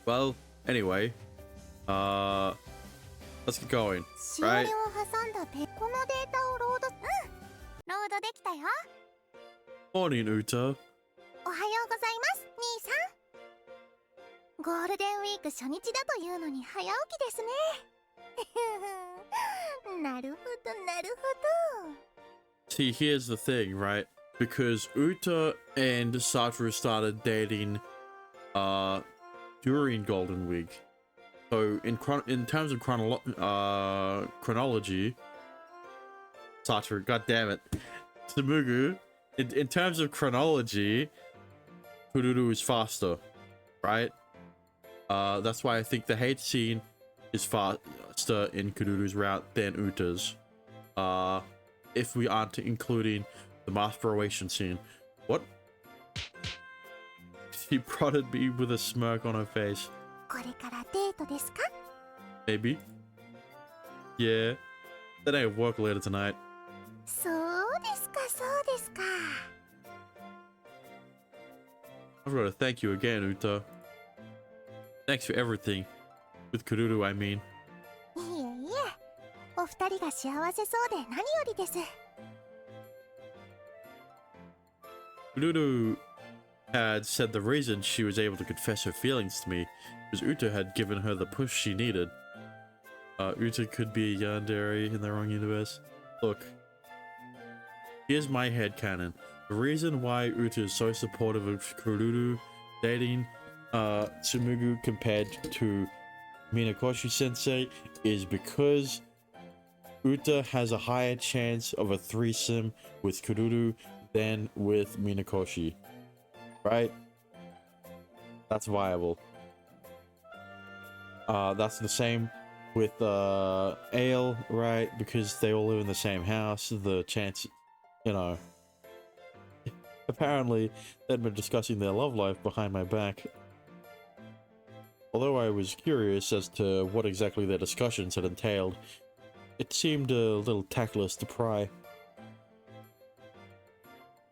Well, anyway, let's get going. しおれを Right? 挟んだこのデータをロード、ロードできたよ。 Morning, Uta. おはようございます兄さん。ゴールデンウィーク初日だというのに早起きですね。なるほどなるほど。 See, here's the thing, right? Because Uta and Satoru started dating, during Golden Week. So in terms of chronology, Satoru, god damn it, Tsumugu, in terms of chronology, Kururu is faster, right? That's why I think the hate scene is faster in Kururu's route than Uta's. If we aren't including the masturbation scene. What? She prodded me with a smirk on her face. これからデートですか? Maybe. Yeah. Then I have work later tonight. そうですかそうですか。 I've got to thank you again, Uta. Thanks for everything. With Kururu, I mean. いえいえ、お二人が幸せそうで何よりです。 Kururu had said the reason she was able to confess her feelings to me was Uta had given her the push she needed. Uta could be a yandere in the wrong universe. Look, here's my headcanon. The reason why Uta is so supportive of Kururu dating Tsumugu compared to Minakoshi sensei is because Uta has a higher chance of a threesome with Kururu than with Minakoshi. Right? That's viable. That's the same with Ale, right? Because they all live in the same house. The chance, you know. Apparently, they'd been discussing their love life behind my back. Although I was curious as to what exactly their discussions had entailed, it seemed a little tactless to pry.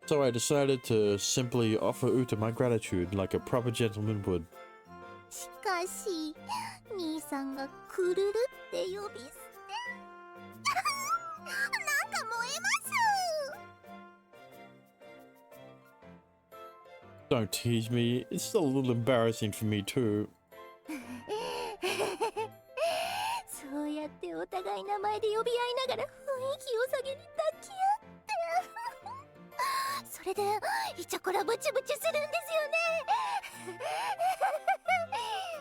So I decided to simply offer Uta my gratitude like a proper gentleman would. しかし、兄さんがクルルって呼び捨て。なんか燃えます。 Don't tease me, it's still a little embarrassing for me too. そうやってお互い名前で呼び合いながら雰囲気良さげに抱き合ってそれでイチャコラブチブチするんですよね。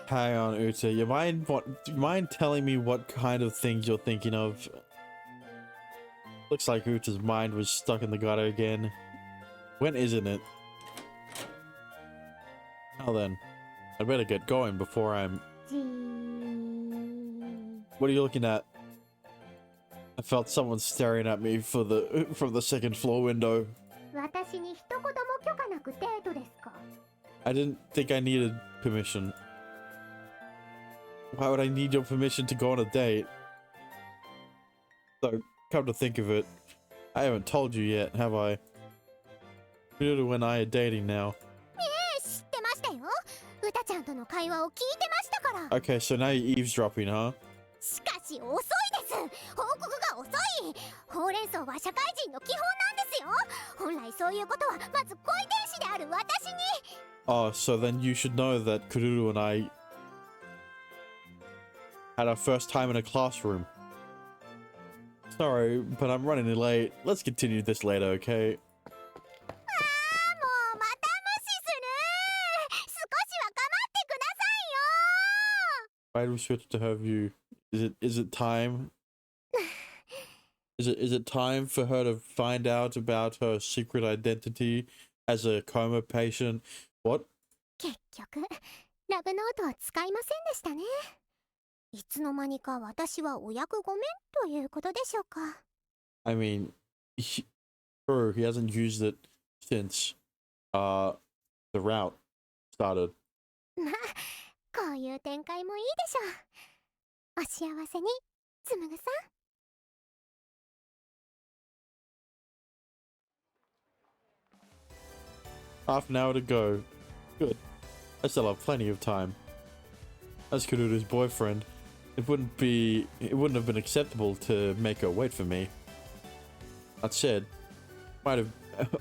Hang on, Uta, you mind telling me what kind of things you're thinking of? Looks like Uta's mind was stuck in the gutter again. When isn't it? Now then, I'd better get going before I'm... What are you looking at? I felt someone staring at me from the second floor window. 私に一言も許可なくデートですか? I didn't think I needed permission. Why would I need your permission to go on a date? So, come to think of it, I haven't told you yet, have I? Kururu and I are dating now. 知ってましたよ。歌ちゃんとの会話を聞いてましたから。 Okay, so now you're eavesdropping, huh? しかし遅いです。報告が遅い。ほうれん草は社会人の基本なんですよ。本来そういうことはまず恋天使である私に。 Oh, so then you should know that Kururu and I had our first time in a classroom. Sorry, but I'm running late. Let's continue this later, okay? もうまた無視する。少しは構ってくださいよ。 Why do we switch to her view? Is it time? Is it time for her to find out about her secret identity as a coma patient? What? 結局ラブノートは使いませんでしたね。いつの間にか私はお役御免ということでしょうか。 I mean, true, he hasn't used it since the route started. まあこういう展開もいいでしょう。お幸せに、つむぐさん。 Half an hour to go. Good. I still have plenty of time. As Kururu's boyfriend, it wouldn't have been acceptable to make her wait for me. That said, might have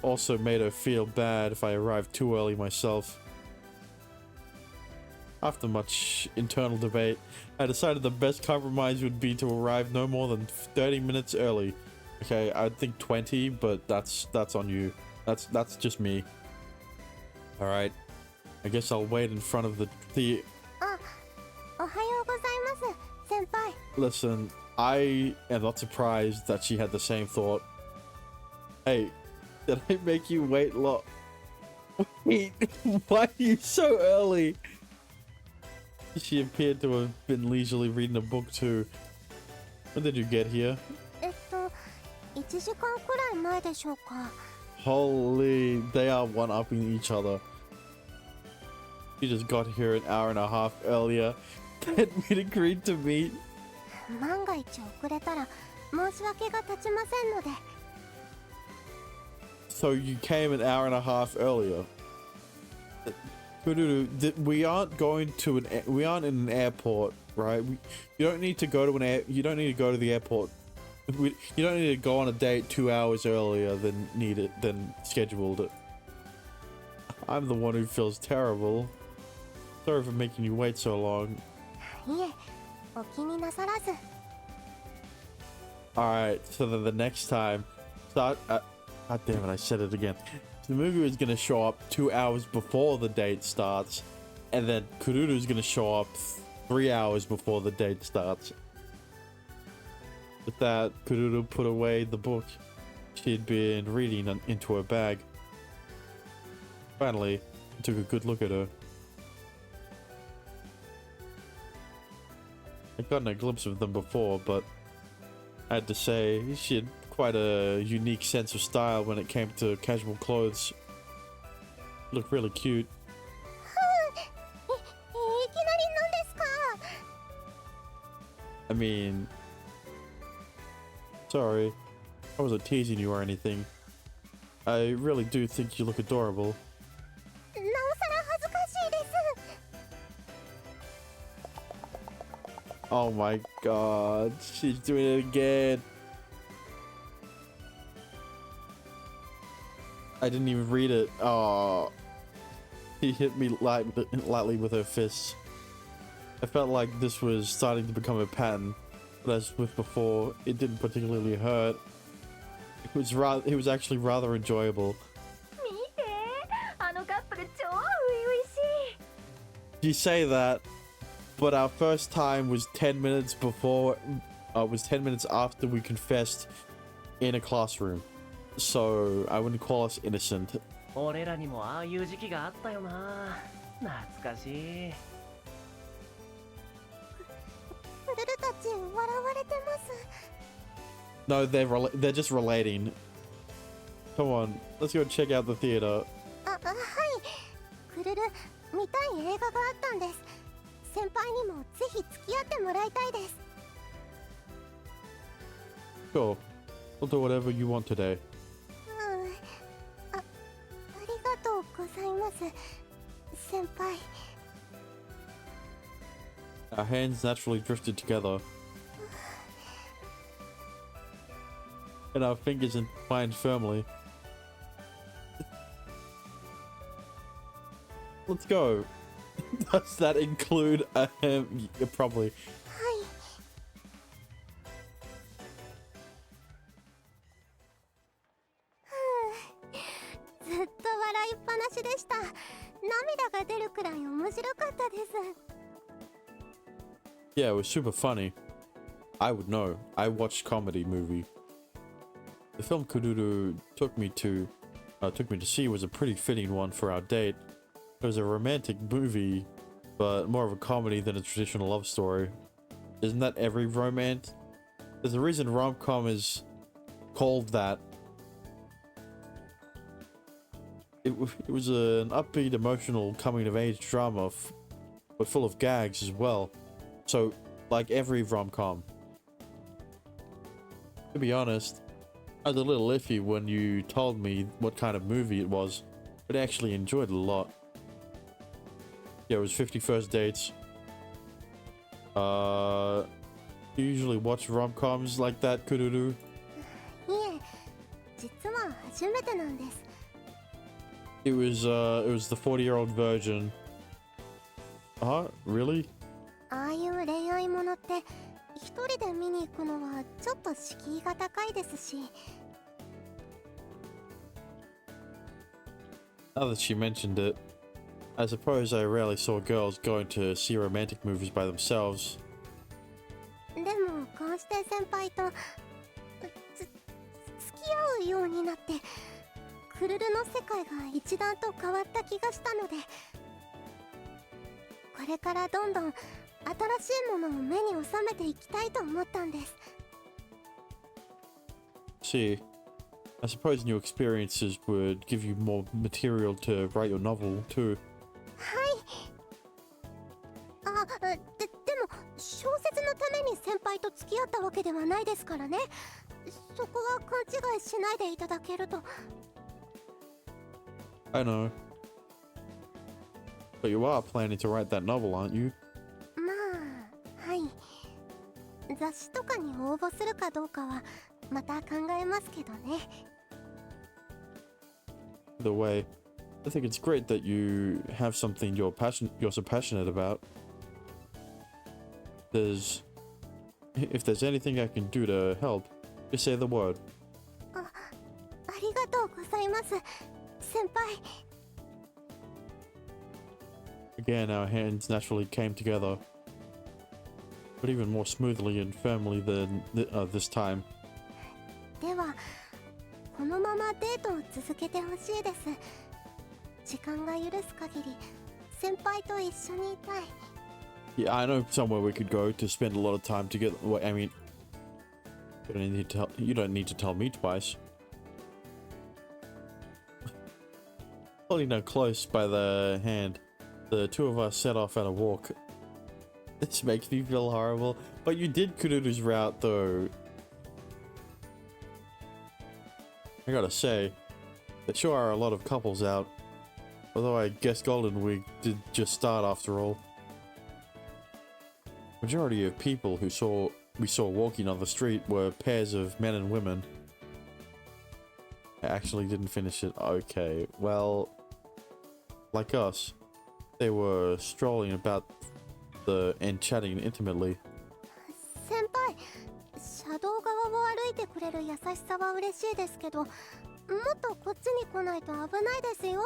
also made her feel bad if I arrived too early myself. After much internal debate, I decided the best compromise would be to arrive no more than 30 minutes early. Okay, I'd think 20, but that's on you. That's just me. All right, I guess I'll wait in front of the. Listen, I am not surprised that she had the same thought. Hey, did I make you wait long? Wait, why are you so early? She appeared to have been leisurely reading a book too. When did you get here? 1時間くらい前でしょうか。 Holy, they are one-upping each other. She just got here an hour and a half earlier than we'd agreed to meet. 万が一遅れたら申し訳が立ちませんので。 So you came an hour and a half earlier. Kururu, we aren't in an airport, right? You don't need to go to the airport. You don't need to go on a date 2 hours earlier than scheduled. I'm the one who feels terrible. Sorry for making you wait so long. いえ、お気になさらず。 Alright, so then the next time, God damn it, I said it again. The movie is gonna show up 2 hours before the date starts, and then Kururu is gonna show up 3 hours before the date starts. With that, Kururu put away the book she'd been reading into her bag. Finally, I took a good look at her. I'd gotten a glimpse of them before, but I had to say, she had quite a unique sense of style when it came to casual clothes. Looked really cute. I mean, sorry, I wasn't teasing you or anything. I really do think you look adorable. Oh my god, she's doing it again. I didn't even read it. Oh, he hit me lightly with her fists. I felt like this was starting to become a pattern, but as with before, it didn't particularly hurt. It was actually rather enjoyable. You say that, but our first time was 10 minutes before. Was 10 minutes after we confessed in a classroom. So I wouldn't call us innocent. 俺らにもああいう時期があったよな。懐かしい。ルルたち笑われてます。 No, they're just relating. Come on, let's go check out the theater. はい。クルル、見たい映画があったんです。先輩にもぜひ付き合ってもらいたいです。 Sure, we'll do whatever you want today. ありがとうございます、先輩。 Our hands naturally drifted together, and our fingers entwined firmly. Let's go. Does that include yeah, probably. はい。ずっと笑いっぱなしでした。涙が出るくらい面白かったです。 Yeah, it was super funny. I would know. I watched comedy movie. The film Kururu took me to see was a pretty fitting one for our date. It was a romantic movie, but more of a comedy than a traditional love story. Isn't that every romance? There's a reason rom-com is called that. It was an upbeat, emotional coming-of-age drama, but full of gags as well. So, like every rom-com. To be honest, I was a little iffy when you told me what kind of movie it was, but I actually enjoyed it a lot. Yeah, it was 50 First Dates. You usually watch rom-coms like that, Kururu? いえ、実は初めてなんです。 It was the 40-year-old virgin. Really? ああいう恋愛ものって一人で見に行くのはちょっと敷居が高いですし。 Now that she mentioned it, I suppose I rarely saw girls going to see romantic movies by themselves. でもこうして先輩と付き合うようになって、クルルの世界が一段と変わった気がしたので、これからどんどん新しいものを目に収めていきたいと思ったんです。 See, I suppose new experiences would give you more material to write your novel too. はい。でも小説のために先輩と付き合ったわけではないですからね。そこは勘違いしないでいただけると。 I know. But you are planning to write that novel, aren't you? まあ、はい。雑誌とかに応募するかどうかはまた考えますけどね。 Either way, I think it's great that you have something you're so passionate about. If there's anything I can do to help, just say the word. ありがとうございます、先輩。 Again, our hands naturally came together, but even more smoothly and firmly than this time. ではこのままデートを続けてほしいです。時間が許す限り先輩と一緒にいたい。 Yeah, I know somewhere we could go to spend a lot of time together. Well, I mean, you don't need to tell me twice. Holding her close by the hand, the two of us set off at a walk. This makes me feel horrible, but you did Kururu's route though. I gotta say, there sure are a lot of couples out. Although I guess Golden Week did just start after all. Majority of people we saw walking on the street were pairs of men and women. I actually didn't finish it. Okay, well, like us, they were strolling about and chatting intimately. 先輩、車道側を歩いてくれる優しさは嬉しいですけど、もっとこっちに来ないと危ないですよ。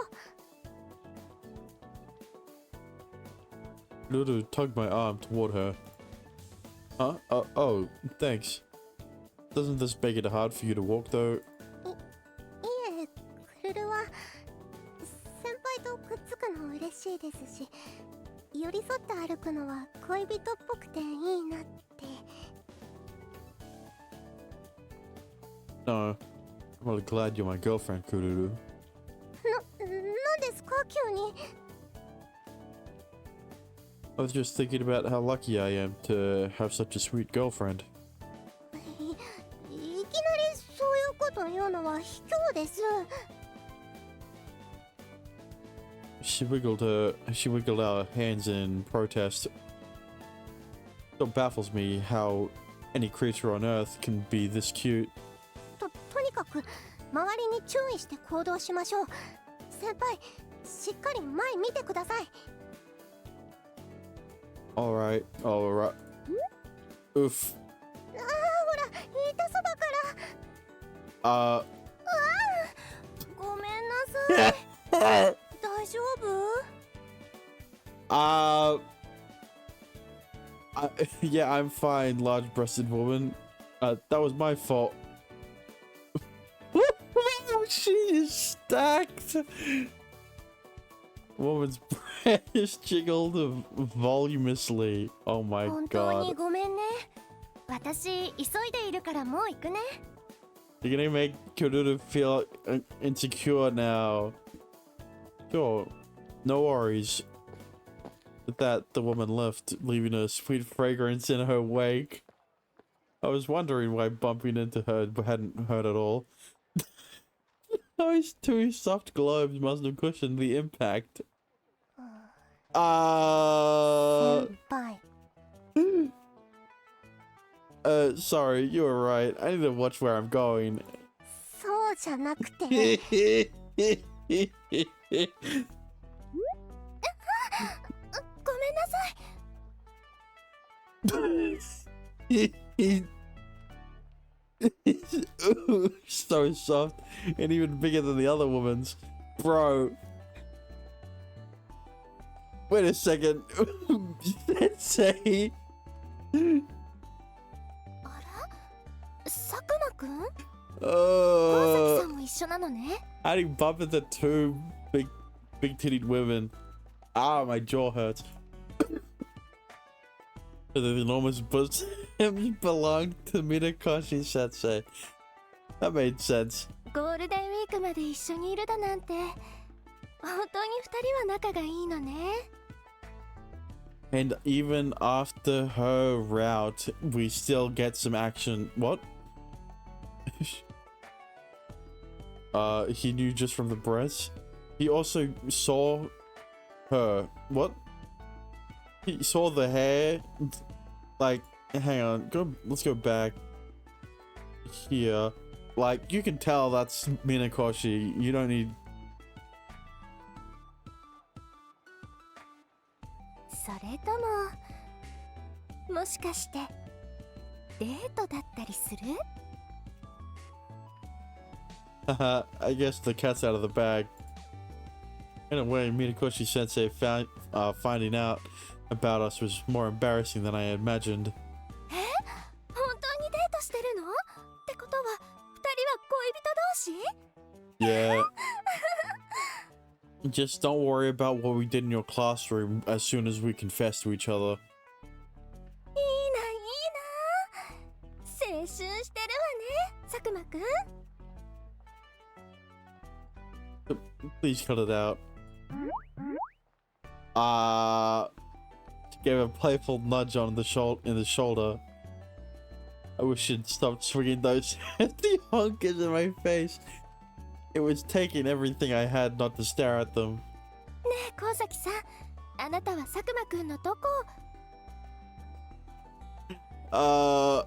Lulu tugged my arm toward her. Huh? Oh, thanks. Doesn't this make it hard for you to walk though? いえ、クルルは先輩とくっつくの嬉しいですし、寄り添って歩くのは恋人っぽくていいなって。 No. I'm really glad you're my girlfriend, Kururu. なんですか急に。 I was just thinking about how lucky I am to have such a sweet girlfriend. いきなりそういうこと言うのは卑怯です。 She wiggled our hands in protest. It baffles me how any creature on Earth can be this cute. とにかく周りに注意して行動しましょう。先輩、しっかり前見てください。 Alright. Oof. ああ、ほら、板そばから。ごめんなさい。大丈夫？ Yeah, I'm fine, large-breasted woman. That was my fault. She is stacked. Woman's breast jiggled voluminously. Oh my 本当に god. ごめんね。私急いでいるからもう行くね。 You're gonna make Kururu feel insecure now. Sure, no worries. With that, the woman left, leaving a sweet fragrance in her wake. I was wondering why bumping into her hadn't hurt at all. Those two soft globes must have cushioned the impact. 先輩。Sorry, you were right. I need to watch where I'm going. そうじゃなくて。ごめんなさい。So soft and even bigger than the other woman's. Bro. Wait a second. Sensei. あら佐久間くん川崎さんも一緒なのね How do you bump into two big titted women? Ah, my jaw hurts. The enormous bosoms belong to Minakoshi Sensei. That made sense. ゴールデンウィークまで一緒にいるだなんて本当に二人は仲がいいのね And even after her route, we still get some action. What? He knew just from the breaths. He also saw her. What? He saw the hair. Like, hang on. Let's go back. Here. Like, you can tell that's Minakoshi. You don't need... それとももしかしてデートだったりする Haha, I guess the cat's out of the bag. In a way, Minakoshi Sensei finding out about us was more embarrassing than I imagined. 本当にデートしてるのってことは二人は恋人同士 Yeah. Just don't worry about what we did in your classroom as soon as we confess to each other. いいないいな青春してるわね佐久間くん Please cut it out. Gave a playful nudge on the shoulder. I wish she'd stop swinging those hefty honkers in my face. It was taking everything I had not to stare at them. ねえ川崎さんあなたは佐久間くんのどこお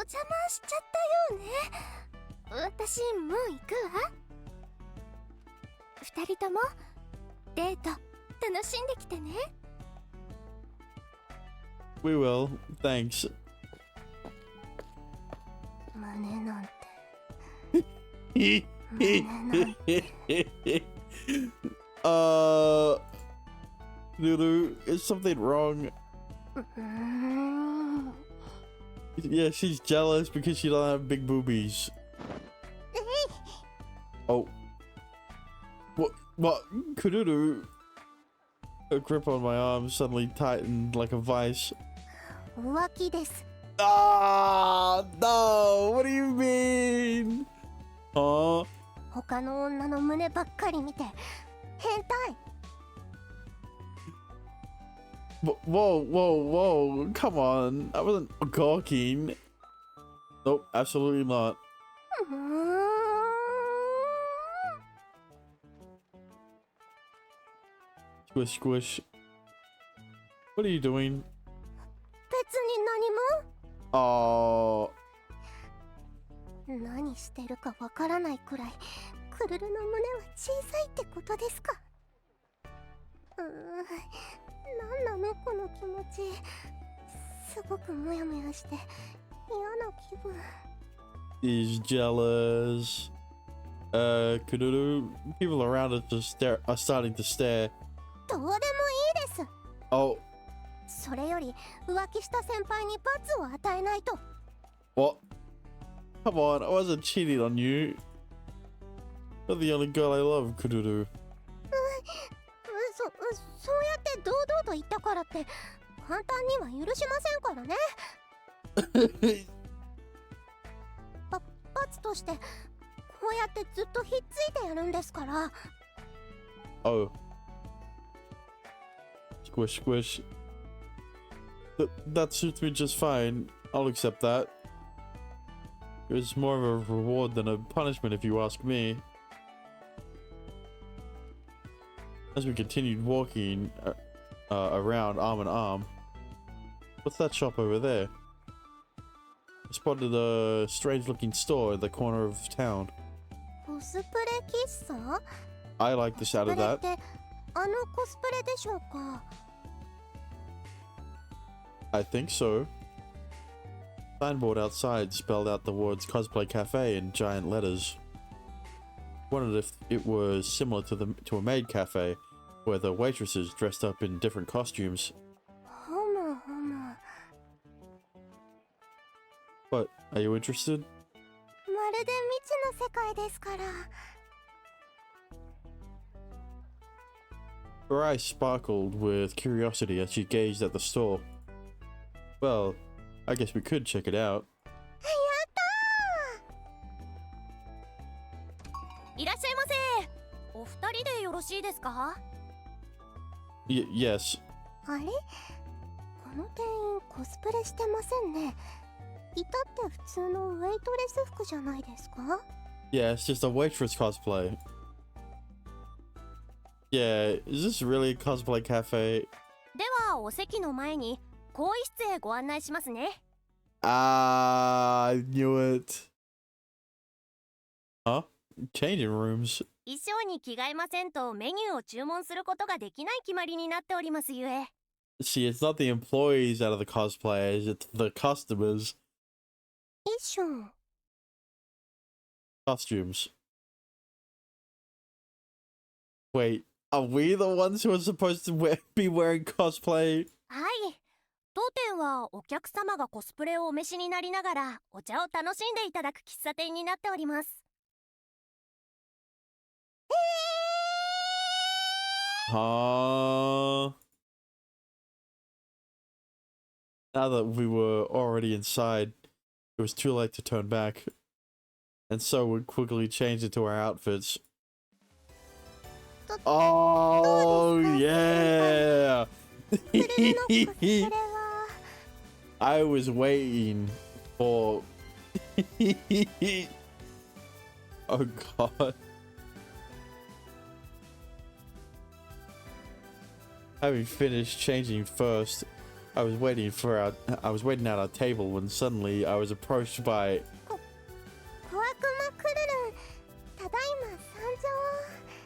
邪魔しちゃったようね私もう行くわ二人ともデート楽しんできてね We will, thanks. 胸なんて Lulu, is something wrong? Yeah, she's jealous because she don't have big boobies. Oh. What? Kururu? Her grip on my arm suddenly tightened like a vice. 浮気です Ah, no! What do you mean? Huh? 他の女の胸ばっかり見て変態 Whoa. Come on. I wasn't gawking. Nope, absolutely not. うーん Squish, squish. What are you doing? 別に何 Oh. も何してるかわからないくらいクルルの胸は小さいってことですかなんなのこの気持ちすごくモヤモヤして嫌な気分 He's jealous. Kururu, people around us are starting to stare. どうでもいいです Oh, それより浮気した先輩に罰を与えないと what? Come on, I wasn't cheating on you. You're the only girl I love, Kururu. そうやって堂々と言ったからって簡単には許しませんからね罰としてこうやってずっとひっついてやるんですから Oh. Squish, squish. That suits me just fine. I'll accept that. It was more of a reward than a punishment if you ask me. As we continued walking around arm in arm. What's that shop over there? I spotted a strange looking store in the corner of town. コスプレ喫茶 I like the sound of that. ってあのコスプレでしょうか I think so. Signboard outside spelled out the words Cosplay Cafe in giant letters. Wondered if it was similar to a maid cafe, where the waitresses dressed up in different costumes. ほむほむ But are you interested? まるで未知の世界ですから Her eyes sparkled with curiosity as she gazed at the store. Well, I guess we could check it out. いらっしゃいませ。お二人でよろしいですか？ Yes. あれこの店員コスプレしてませんね至って普通のウェイトレス服じゃないですか Yeah, it's just a waitress cosplay. Yeah, is this really a cosplay cafe? ではお席の前に更衣室へご案内しますね。I knew it. Huh? Changing rooms. 衣装に着替えませんとメニューを注文することができない決まりになっておりますゆえ。See, it's not the employees out of the cosplayers, it's the customers. 衣装 Costumes. Wait, are we the ones who are supposed to be wearing cosplay? はい。当店はお客様がコスプレをお召しになりながらお茶を楽しんでいただく喫茶店になっております。Huh? Now that we were already inside, it was too late to turn back. And so we quickly changed into our outfits. Oh, yeah! クルルのコスプレは I was waiting for... Oh, God. Having finished changing first, I was waiting at our table when suddenly I was approached by 小悪魔クルルンただいま参上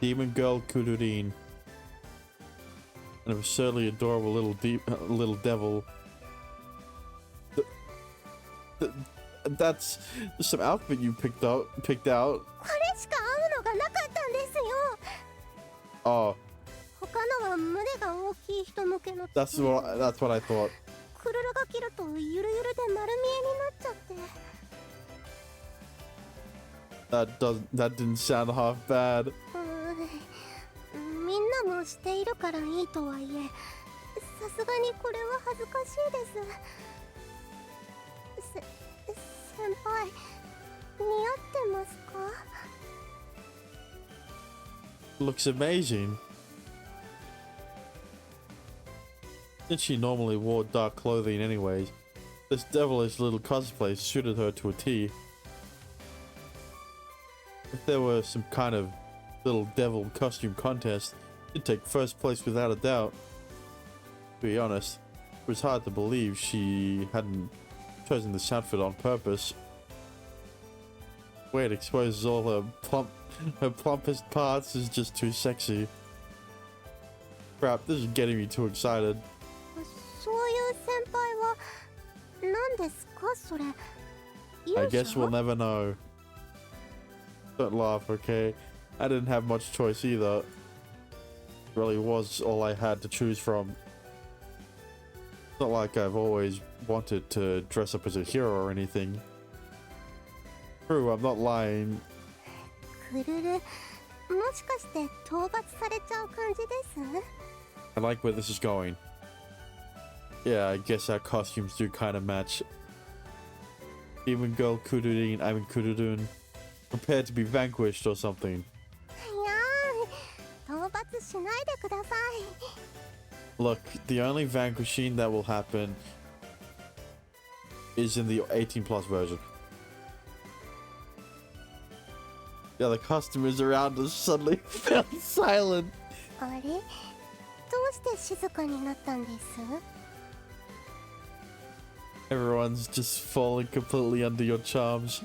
Demon Girl Kudurin, an absurdly adorable little devil. That's some outfit you picked out. これしか合うのがなかったんですよ Oh, 他のは胸が大きい人向けの that's what I thought. クルルが着るとゆるゆるで丸見えになっちゃって That didn't sound half bad. みんなもしているからいいとはいえさすがにこれは恥ずかしいです先輩似合ってますか Looks amazing. Since she normally wore dark clothing anyways, this devilish little cosplay suited her to a T. If there were some kind of little devil costume contest, she'd take first place without a doubt. To be honest, it was hard to believe she hadn't chosen this outfit on purpose. The way it exposes all her plumpest parts is just too sexy. Crap, this is getting me too excited. そういう先輩は何ですかそれ I guess we'll 勇者 never know. Don't laugh, okay? I didn't have much choice either. It really was all I had to choose from. It's not like I've always wanted to dress up as a hero or anything. True, I'm not lying. クルルもしかして討伐されちゃう感じです I like where this is going. Yeah, I guess our costumes do kind of match. Demon Girl Kudurin, Kudurun. Prepared to be vanquished or something. いやー討伐しないでください Look, the only vanquishing that will happen is in the 18 plus version. Yeah, the customers around us suddenly fell silent. あれ、どうして静かになったんです？ Everyone's just falling completely under your charms.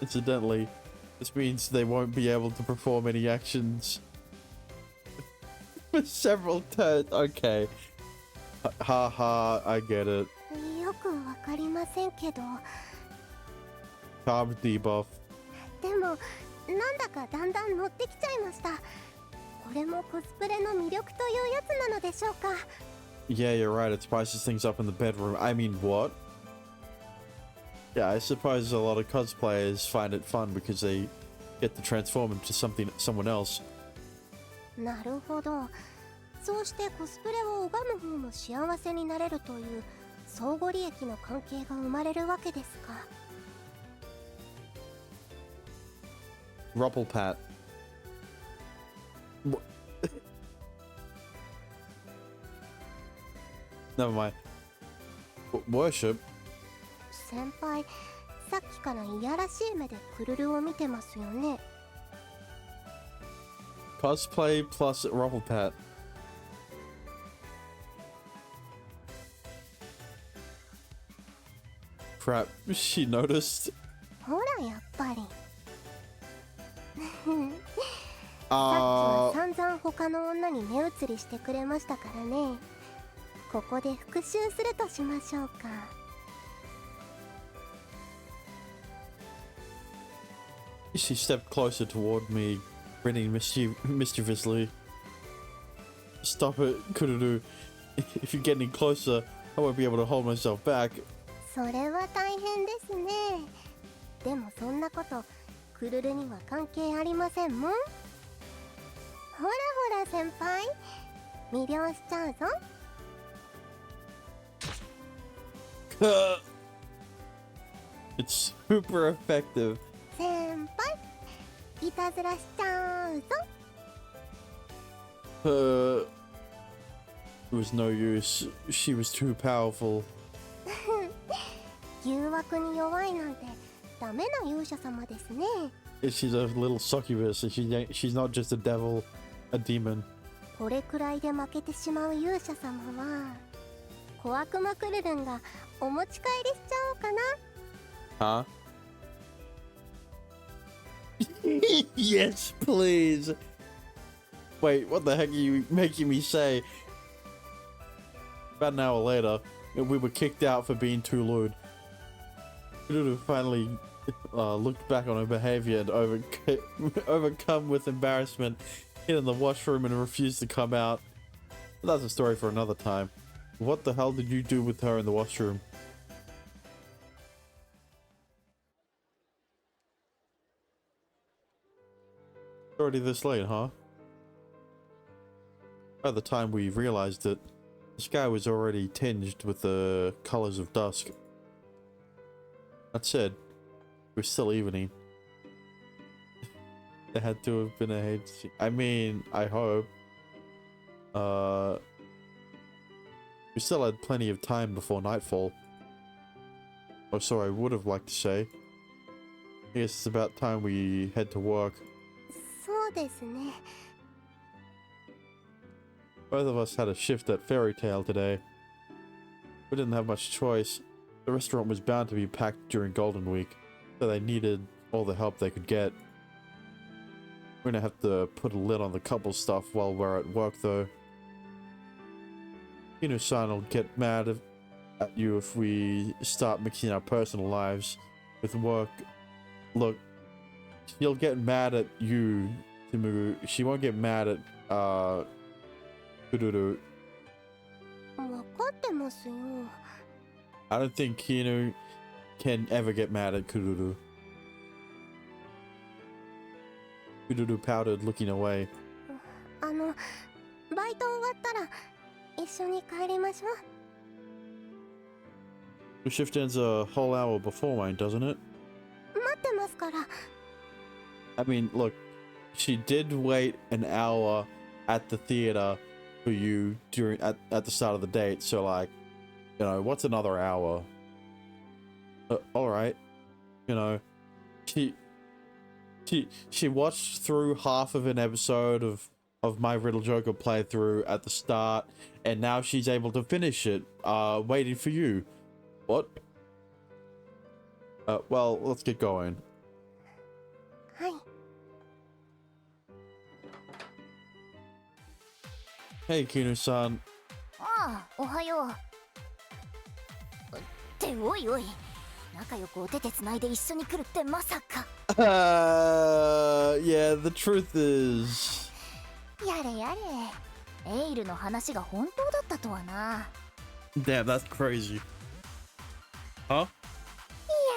Incidentally, this means they won't be able to perform any actions for several turns. Okay. Ha ha, I get it. よくわかりませんけど、 Calm debuff. でもなんだかだんだん乗ってきちゃいました。これもコスプレの魅力というやつなのでしょうか。 Yeah, you're right. It spices things up in the bedroom. I mean, what? Yeah, I suppose a lot of cosplayers find it fun because they get to transform into someone else. なるほど。そうしてコスプレを拝む方も幸せになれるという相互利益の関係が生まれるわけですか。 Ruppelpat. Never mind. Worship? 先輩、さっきからいやらしい目でクルルを見てますよね。 Cosplay plus Ruppelpat. Crap, she noticed. ほらやっぱり。さっきは散々他の女に目移りしてくれましたからね。ここで復習するとしましょうか。 She stepped closer toward me, grinning mischievously. Stop it, Kururu. If you get any closer, I won't be able to hold myself back. それは大変ですね。でもそんなことクルルには関係ありませんもん。ほらほら先輩、魅了しちゃうぞ。 It's super effective. 先輩、いたずらしちゃうぞ。 It was no use. She was too powerful. 誘惑に弱いなんてダメな勇者様ですね。 She's a little succubus. She's not just a devil, a demon. これくらいで負けてしまう勇者様は小悪魔クルルンがお持ち帰りしちゃおうかな。 Huh? Yes, please. Wait, what the heck are you making me say? About an hour later, we were kicked out for being too lewd. Kururu finally looked back on her behavior and overcome with embarrassment, hid in the washroom and refused to come out. But that's a story for another time. What the hell did you do with her in the washroom? Already this late, huh? By the time we realized it, the sky was already tinged with the colors of dusk. That said, it was still evening. There had to have been a haze. I mean, I hope. We still had plenty of time before nightfall. Or so I would have liked to say. I guess it's about time we head to work. そうですね。 Both of us had a shift at Fairy Tale today. We didn't have much choice. The restaurant was bound to be packed during Golden Week, so they needed all the help they could get. We're gonna have to put a lid on the couple stuff while we're at work though. Inu-san will get mad at you if we start mixing our personal lives with work. Look, she'll get mad at you, Timu. She won't get mad at, Kururu. わかってますよ。 I don't think Kinu can ever get mad at Kururu. Kururu pouted, looking away. バイト終わったら一緒に帰りましょう。 Your shift ends a whole hour before mine, doesn't it? 待ってますから。 I mean, look, she did wait an hour at the theater for you at the start of the date, so like, you know, what's another hour? All right, you know, she watched through half of an episode of of my Riddle Joker playthrough at the start, and now she's able to finish it, waiting for you. What? Well, let's get going. はい。 Hey, Kinu-san. ああ、おはよう。っておいおい、仲良くお手手つないで一緒に来るってまさか。Yeah, the truth is... やれやれ、エイルの話が本当だったとはな。 Damn, that's crazy. Huh? い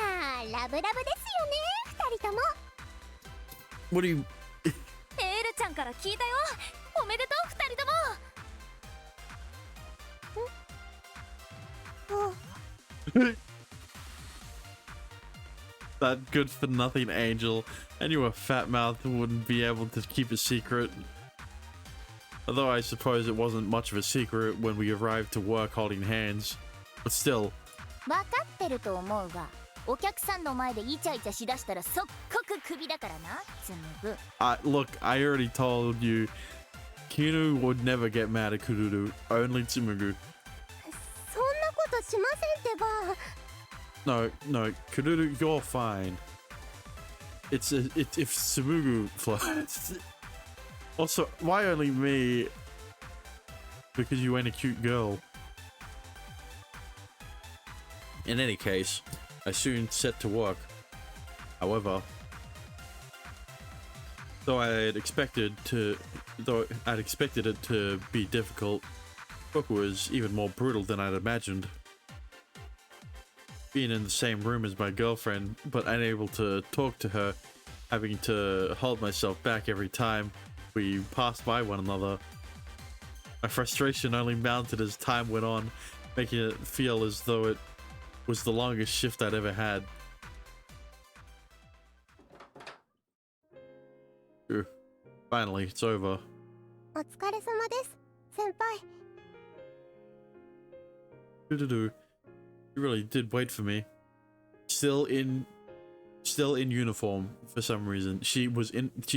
やー、ラブラブですよね、二人とも。 What do you... エールちゃんから聞いたよ。おめでとう、二人とも。 That good-for-nothing angel and you a fat mouth wouldn't be able to keep a secret. Although I suppose it wasn't much of a secret when we arrived to work holding hands. But still. 分かってると思うが、お客さんの前でイチャイチャしだしたら即刻クビだからな、つむぐ。 Look, I already told you, Kinu would never get mad at Kururu, only Tsumugu. そんなことしませんってば。 No, Kururu, you're fine. It's if Tsumugu flirts. Also, why only me? Because you ain't a cute girl. In any case, I soon set to work. However, though I'd expected it to be difficult, work was even more brutal than I'd imagined. Being in the same room as my girlfriend, but unable to talk to her, having to hold myself back every time we passed by one another. My frustration only mounted as time went on, making it feel as though it was the longest shift I'd ever had. Finally, it's over. お疲れ様です、先輩。 You really did wait for me. Still in uniform for some reason. She's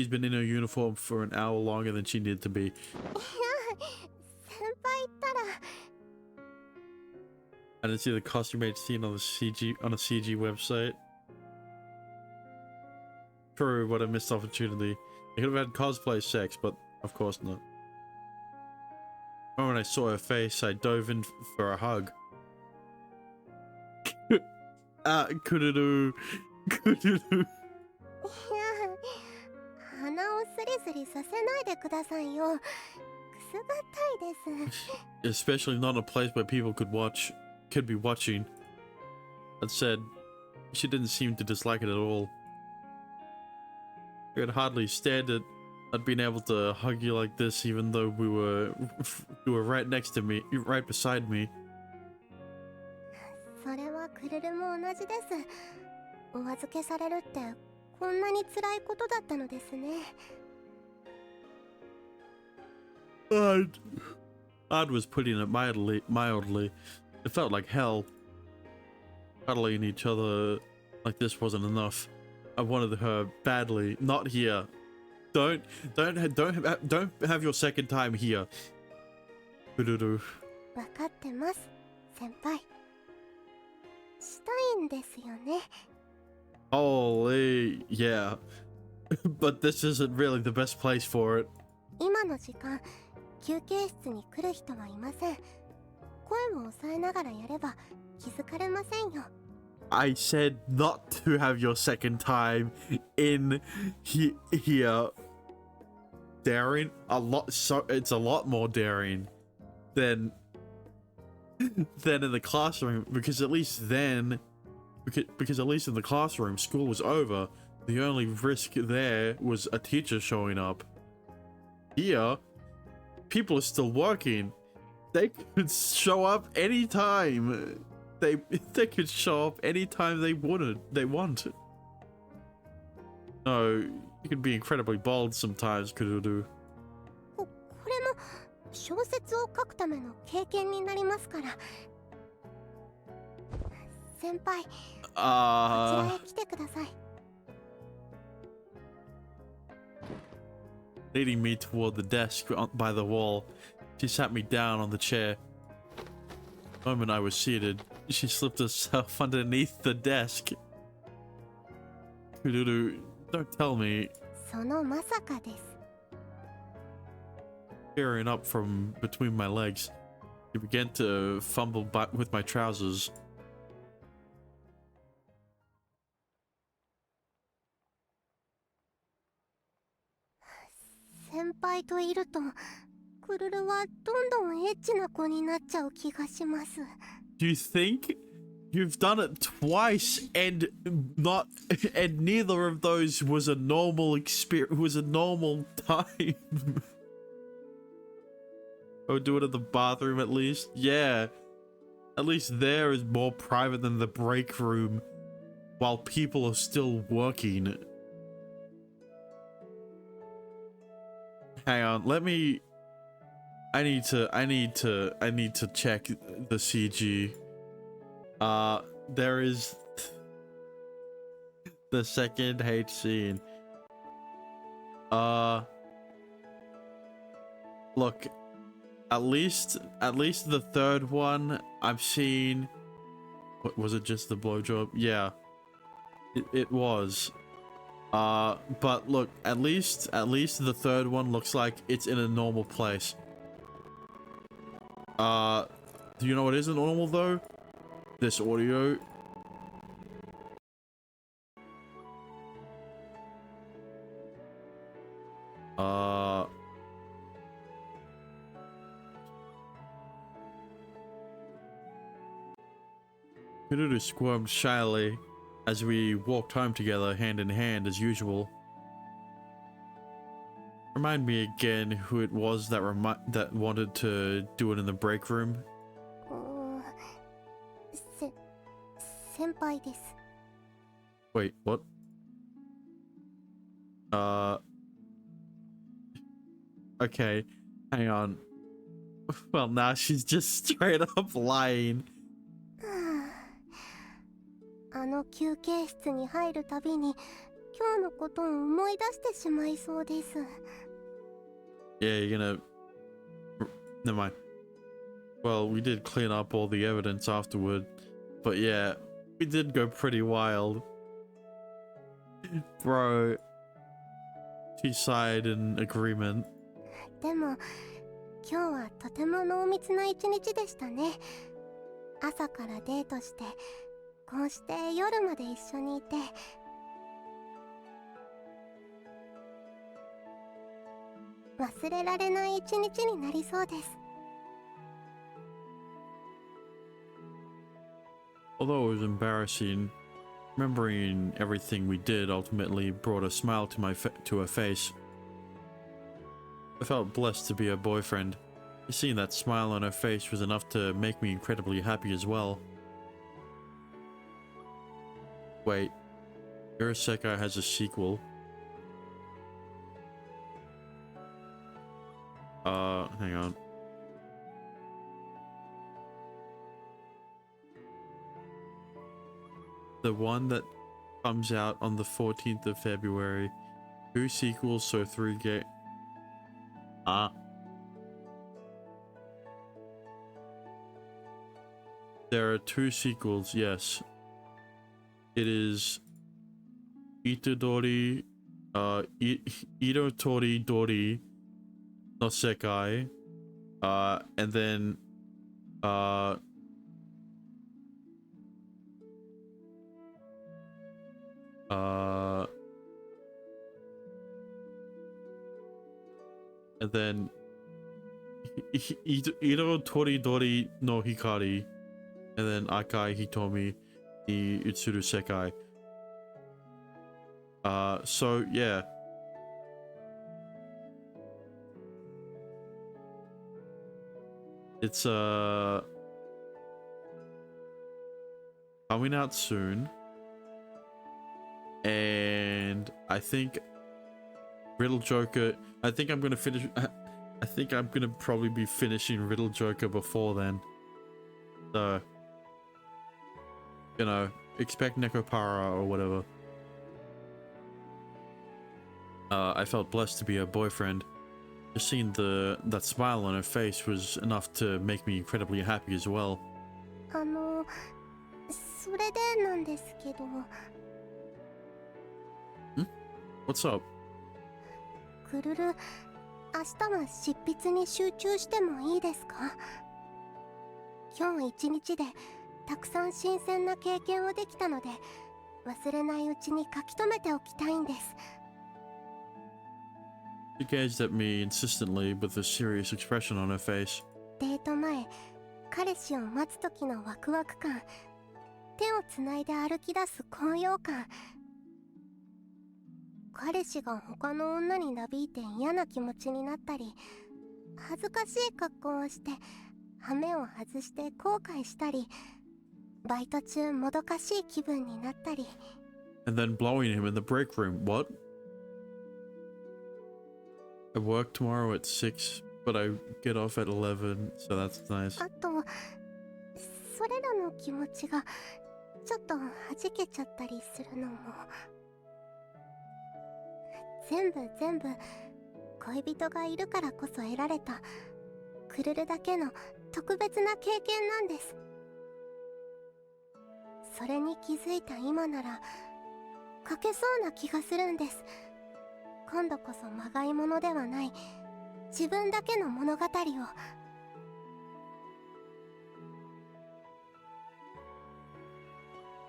been in her uniform for an hour longer than she needed to be. いや、先輩ったら。 I didn't see the costume made scene on a CG website. True, what a missed opportunity. I could have had cosplay sex, but of course not. When I saw her face, I dove in for a hug. Kururu. いや、鼻をスリスリさせないでくださいよ。くすがたいです。 Especially not in a place where people could be watching. That said, she didn't seem to dislike it at all. I could hardly stand it. I'd been able to hug you like this even though you were right next to me, right beside me. それはクルルも同じです。お預けされるってこんなに辛いことだったのですね。 Odd was putting it mildly. It felt like hell. Cuddling each other like this wasn't enough. I wanted her badly. Not here. Don't have your second time here. 分かってます、先輩。したいんですよね。 Holy, yeah. But this isn't really the best place for it. 今の時間、休憩室に来る人はいません。声を抑えながらやれば気づかれませんよ。 I said not to have your second time in here. Daring? It's a lot more daring than in the classroom, because at least in the classroom, school was over. The only risk there was a teacher showing up. Here, people are still working. They could show up anytime. They could show up anytime they want. No, you can be incredibly bold sometimes, Kururu. これも小説を書くための経験になりますから。先輩、こちらへ来てください。leading me toward the desk by the wall. She sat me down on the chair. The moment I was seated, she slipped herself underneath the desk. Kururu, don't tell me. そのまさかです。 Peering up from between my legs, she began to fumble with my trousers. 先輩といるとクルルはどんどんエッチな子になっちゃう気がします。 Do you think? You've done it twice and neither of those was a normal experience, was a normal time. Oh, do it at the bathroom at least? Yeah. At least there is more private than the break room while people are still working. Hang on, let me... I need to check the CG. There is the second H scene. Look, at least the third one I've seen. What was it? Just the blowjob? Yeah, it was. But look, at least the third one looks like it's in a normal place. Do you know what isn't normal though? This audio. Kururu squirmed shyly as we walked home together, hand in hand as usual. Remind me again who it was that wanted to do it in the break room. 先輩です。 Wait, what? Okay, hang on. Well, now she's just straight up lying. あの休憩室に入るたびに今日のことを思い出してしまいそうです。 Yeah, you're gonna... Never mind. Well, we did clean up all the evidence afterward, but yeah, we did go pretty wild. Bro, she sighed in agreement. でも今日はとても濃密な一日でしたね。朝からデートしてこうして夜まで一緒にいて、忘れられない一日になりそうです。 Although it was embarrassing, remembering everything we did ultimately brought a smile to her face. I felt blessed to be her boyfriend. Seeing that smile on her face was enough to make me incredibly happy as well. Wait, Urasekai has a sequel. Hang on. The one that comes out on the 14th of February. 2 sequels, so 3 games. There are 2 sequels, yes. It is Itadori, Itotori Dori no Sekai, and then, and then Itotori Dori no Hikari, and then Akai Hitomi ni Utsuru Sekai. So yeah. It's coming out soon. And I think Riddle Joker, I think I'm gonna finish I think I'm gonna probably be finishing Riddle Joker before then. So, you know, expect Nekopara or whatever. I felt blessed to be her boyfriend. Just seeing that smile on her face was enough to make me incredibly happy as well. それでなんですけど。What's up? クルル、明日は執筆に集中してもいいですか？今日一日でたくさん新鮮な経験をできたので、忘れないうちに書き留めておきたいんです。She gazed at me insistently with a serious expression on her face. デート前、彼氏を待つ時のワクワク感、手をつないで歩き出す高揚感、彼氏が他の女になびいて嫌な気持ちになったり、恥ずかしい格好をして羽目を外して後悔したり、バイト中もどかしい気分になったり。 And then blowing him in the break room. What? I work tomorrow at 6, but I get off at 11, so that's nice. あと、それらの気持ちがちょっと弾けちゃったりするのも、全部恋人がいるからこそ得られたクルルだけの特別な経験なんです。それに気づいた今なら書けそうな気がするんです。今度こそまがいものではない自分だけの物語を。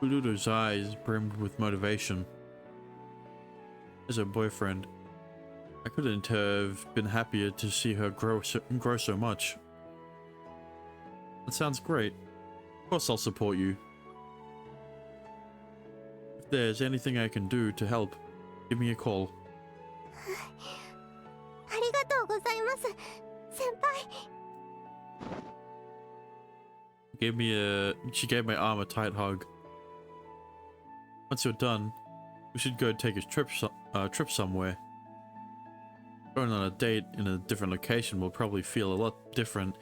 Uluru's eyes brimmed with motivation. As her boyfriend, I couldn't have been happier to see her grow so much. That sounds great. Of course I'll support you. If there's anything I can do to help, give me a call. ありがとうございます、先輩。She gave my arm a tight hug. Once you're done, we should go take a trip somewhere. Going on a date in a different location will probably feel a lot different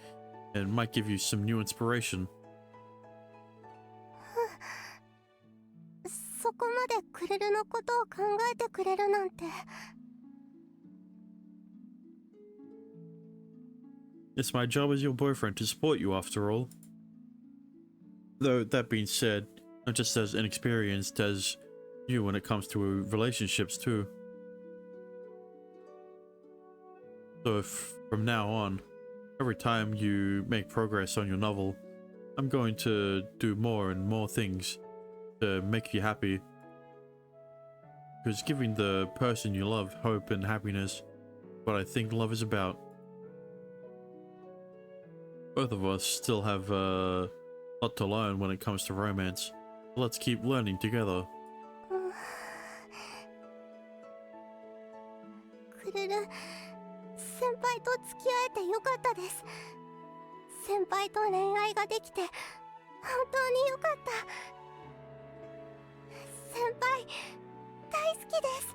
and might give you some new inspiration. そこまでクルルのことを考えてくれるなんて。It's my job as your boyfriend to support you after all. Though that being said, I'm just as inexperienced as you when it comes to relationships too. So if from now on, every time you make progress on your novel, I'm going to do more and more things to make you happy. Because giving the person you love hope and happiness is what I think love is about. Both of us still have a lot to learn when it comes to romance. Let's keep learning together. クルル、先輩と付き合えてよかったです。先輩と恋愛ができて本当によかった。先輩、大好きです。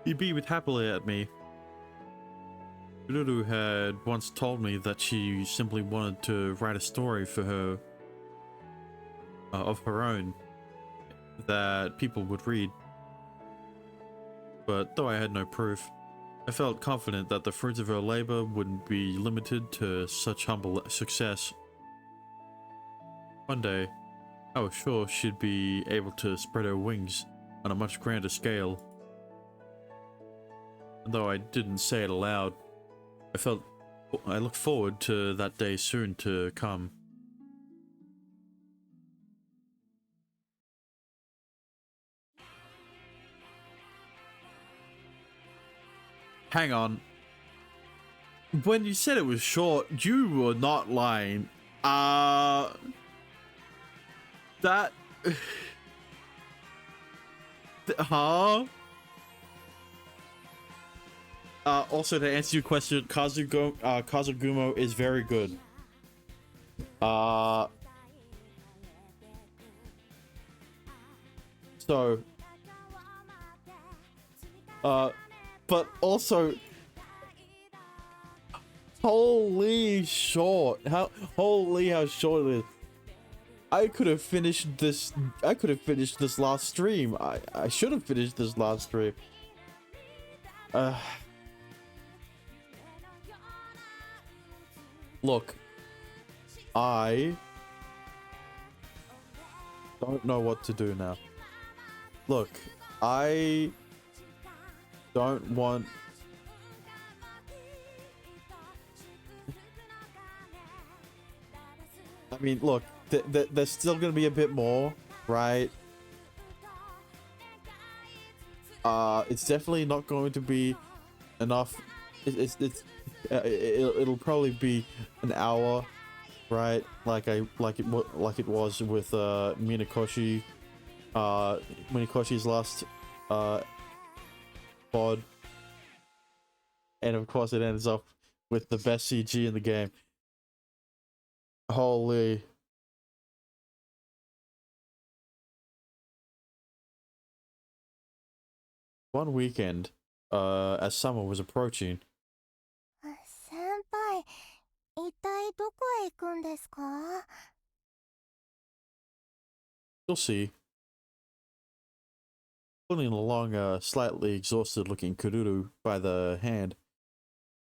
He beamed happily at me. Ururu had once told me that she simply wanted to write a story for her, of her own, that people would read. But though I had no proof, I felt confident that the fruits of her labor wouldn't be limited to such humble success. One day, I was sure she'd be able to spread her wings on a much grander scale. And though I didn't say it aloud, I looked forward to that day soon to come. Hang on. When you said it was short, you were not lying. That... huh? Also, to answer your question, Kazugumo is very good. So... but also... Holy short. Holy how short it is. I could have finished this. I could have finished this last stream. I should have finished this last stream. Look, I don't know what to do now. Look, I don't want. I mean, look, there's still gonna be a bit more, right? It's definitely not going to be enough. It'll probably be an hour, right? Like it was with Minakoshi's last pod, and of course it ends up with the best CG in the game. Holy. One weekend, as summer was approaching. 先輩、一体どこへ行くんですか？ You'll see. Pulling along a slightly exhausted-looking Kururu by the hand,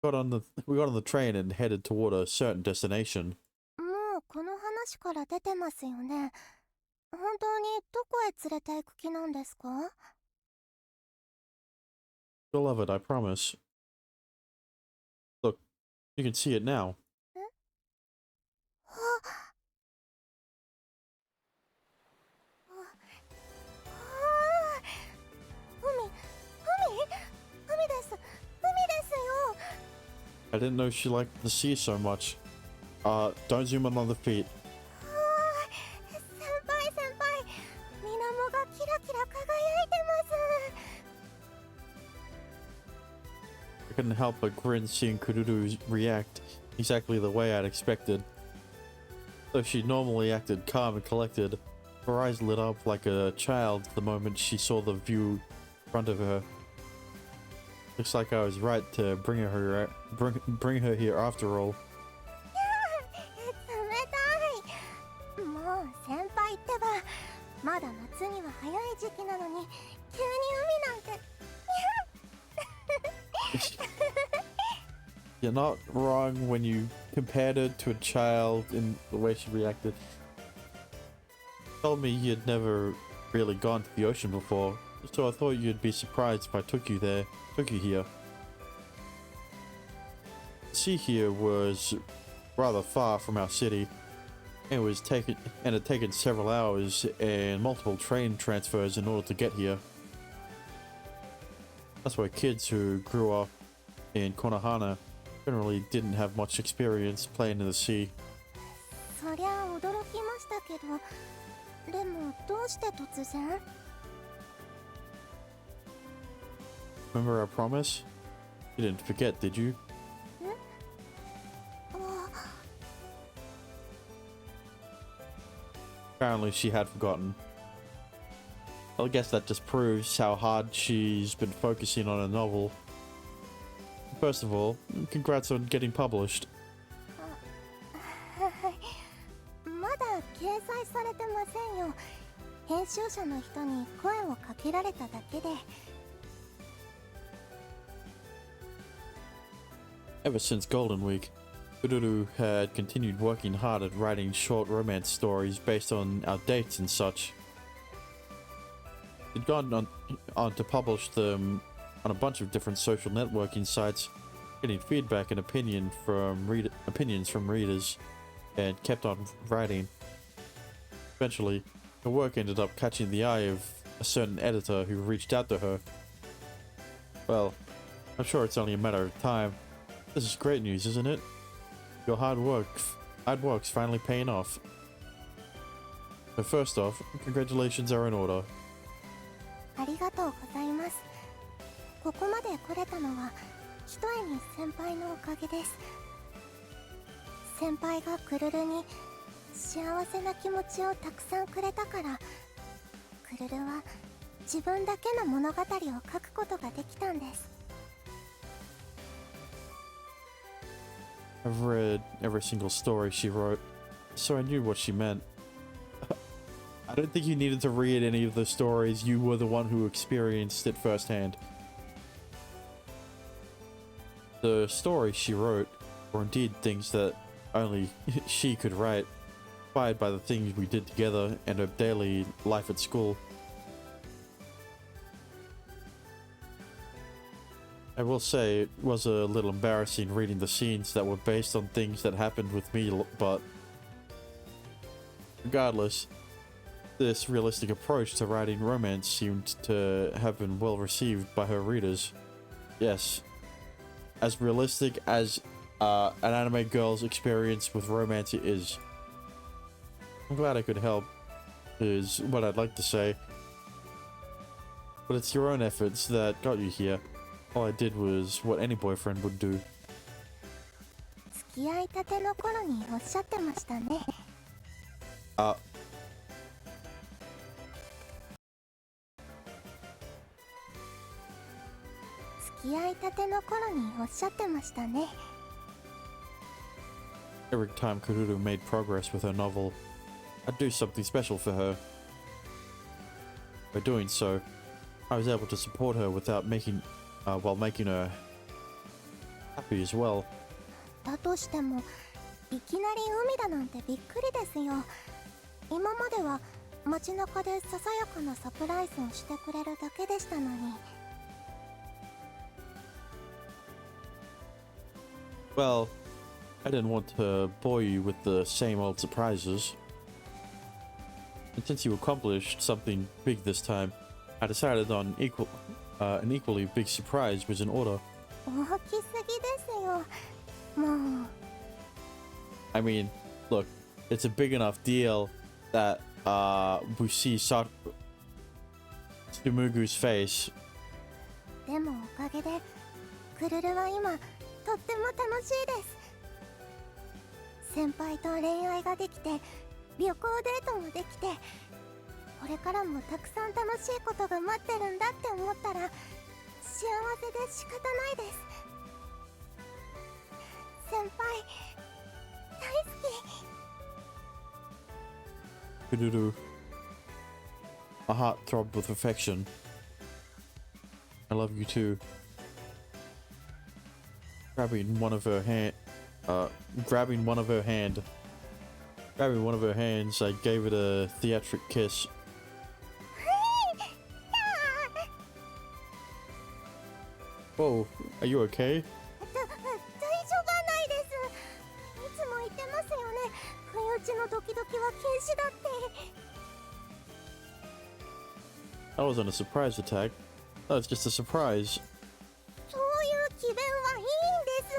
we got on the train and headed toward a certain destination. もうこの話から出てますよね。本当にどこへ連れて行く気なんですか？ You'll love it, I promise. Look, you can see it now. 海ですよ。 I didn't know she liked the sea so much. Don't zoom in on the feet. 先輩、水面がキラキラ輝いてます。 I couldn't help but grin seeing Kururu react exactly the way I'd expected. Though she normally acted calm and collected, her eyes lit up like a child the moment she saw the view in front of her. Looks like I was right to bring her here after all. 冷たい。もう先輩ってば、まだ夏には早い時期なのに、急に海なんて。 You're not wrong when you compared her to a child in the way she reacted. You told me you'd never really gone to the ocean before, so I thought you'd be surprised if I took you here. The sea here was rather far from our city. It had taken several hours and multiple train transfers in order to get here. That's why kids who grew up in Konohana generally didn't have much experience playing in the sea. そりゃ驚きましたけど、でもどうして突然？ Remember our promise? You didn't forget, did you? あ、 Apparently she had forgotten. I guess that just proves how hard she's been focusing on a novel. First of all, congrats on getting published. はい。まだ掲載されてませんよ。編集者の人に声をかけられただけで。 Ever since Golden Week, Kururu had continued working hard at writing short romance stories based on our dates and such. He'd gone on to publish them on a bunch of different social networking sites, getting feedback and opinions from readers, and kept on writing. Eventually, her work ended up catching the eye of a certain editor who reached out to her. Well, I'm sure it's only a matter of time. This is great news, isn't it? Your hard work's finally paying off. So first off, congratulations are in order. ありがとうございます。ここまで来れたのは、ひとえに先輩のおかげです。先輩がクルルに幸せな気持ちをたくさんくれたから、クルルは自分だけの物語を書くことができたんです。 I've read every single story she wrote, so I knew what she meant. I don't think you needed to read any of the stories. You were the one who experienced it firsthand. The stories she wrote were indeed things that only she could write, inspired by the things we did together and her daily life at school. I will say it was a little embarrassing reading the scenes that were based on things that happened with me, but regardless, this realistic approach to writing romance seemed to have been well received by her readers. Yes, as realistic as an anime girl's experience with romance is. I'm glad I could help, is what I'd like to say. But it's your own efforts that got you here. All I did was what any boyfriend would do. 付き合いたての頃におっしゃってましたね。付き合いたての頃におっしゃってましたね。 Every time Kururu made progress with her novel, I'd do something special for her. By doing so, I was able to support her without while making her happy as well. だとしてもいきなり海だなんてびっくりですよ。今までは街中でささやかなサプライズをしてくれるだけでしたのに。Well, I didn't want to bore you with the same old surprises. And since you accomplished something big this time, I decided on an equally big surprise was in order. 大きすぎですよ。もう。I mean, look, it's a big enough deal that we see Tsumugu's face. でもおかげでクルルは今とっても楽しいです。先輩と恋愛ができて旅行デートもできて、これからもたくさん楽しいことが待ってるんだって思ったら幸せで仕方ないです。先輩大好き。 Kururu. My heart throbbed with affection. I love you too. Grabbing one of her hands, I gave it a theatric kiss. Whoa, are you okay? 大丈夫ないです。いつも言ってますよね。不意打ちのドキドキは禁止だって。 That wasn't a surprise attack. That was just a surprise. そういう気分はいいんです。